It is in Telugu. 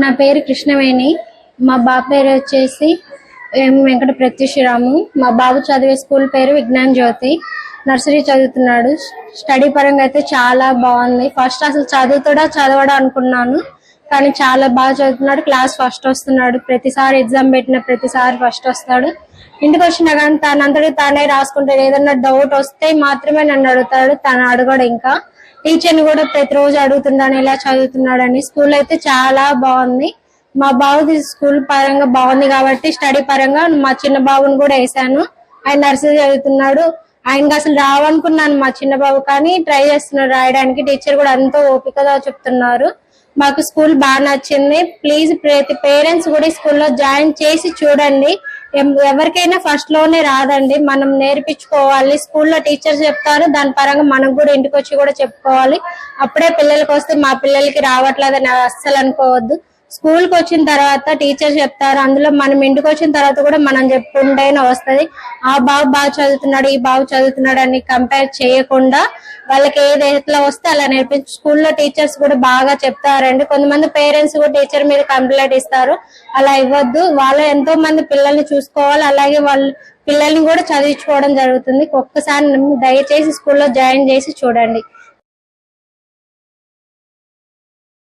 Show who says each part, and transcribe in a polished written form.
Speaker 1: నా పేరు కృష్ణవేణి. మా బాబు పేరు వచ్చేసి వెంకట ప్రత్యుషరాము. మా బాబు చదివే స్కూల్ పేరు విజ్ఞాన్ జ్యోతి. నర్సరీ చదువుతున్నాడు. స్టడీ పరంగా అయితే చాలా బాగుంది. ఫస్ట్ అసలు చదవడం అనుకున్నాను, కానీ చాలా బాగా చదువుతున్నాడు. క్లాస్ ఫస్ట్ వస్తున్నాడు. ప్రతిసారి ఎగ్జామ్ పెట్టిన ప్రతిసారి ఫస్ట్ వస్తాడు. ఇంటికి వచ్చినా కానీ తనంతటి తానే రాసుకుంటాడు. ఏదన్నా డౌట్ వస్తే మాత్రమే నన్ను అడుగుతాడు, తను అడగడు. ఇంకా టీచర్ని కూడా ప్రతిరోజు అడుగుతున్నాను ఎలా చదువుతున్నాడని. స్కూల్ అయితే చాలా బాగుంది. మా బాబుది స్కూల్ పరంగా బాగుంది కాబట్టి స్టడీ పరంగా మా చిన్న బాబుని కూడా వేసాను. ఆయన నర్సరీ చదువుతున్నాడు. ఆయనకి అసలు రావనుకున్నాను మా చిన్న బాబు, కానీ ట్రై చేస్తున్నాడు రాయడానికి. టీచర్ కూడా ఎంతో ఓపికగా చెప్తున్నారు. మాకు స్కూల్ బాగా నచ్చింది. ప్లీజ్ ప్రతి పేరెంట్స్ కూడా ఈ స్కూల్లో జాయిన్ చేసి చూడండి. ఎవరికైనా ఫస్ట్ లోనే రాదండి, మనం నేర్పించుకోవాలి. స్కూల్లో టీచర్స్ చెప్తారు, దాని పరంగా మనం కూడా ఇంటికి వచ్చి కూడా చెప్పుకోవాలి. అప్పుడే పిల్లలకి వస్తే మా పిల్లలకి రావట్లేదని అస్సలు అనుకోవద్దు. స్కూల్ కి వచ్చిన తర్వాత టీచర్ చెప్తారు, అందులో మనం ఇంటికి వచ్చిన తర్వాత కూడా మనం చెప్పుకుంటేనే వస్తుంది. ఆ బాబు బాగా చదువుతున్నాడు, ఈ బాబు చదువుతున్నాడు అని కంపేర్ చేయకుండా వాళ్ళకి ఏది ఎట్లా వస్తే అలా నేర్పించి స్కూల్లో టీచర్స్ కూడా బాగా చెప్తారండి. కొంతమంది పేరెంట్స్ కూడా టీచర్ మీద కంప్లైంట్ ఇస్తారు, అలా ఇవ్వద్దు. వాళ్ళు ఎంతో మంది పిల్లల్ని చూసుకోవాలి, అలాగే వాళ్ళు పిల్లల్ని కూడా చదివించుకోవడం జరుగుతుంది. ఒక్కసారి దయచేసి స్కూల్లో జాయిన్ చేసి చూడండి.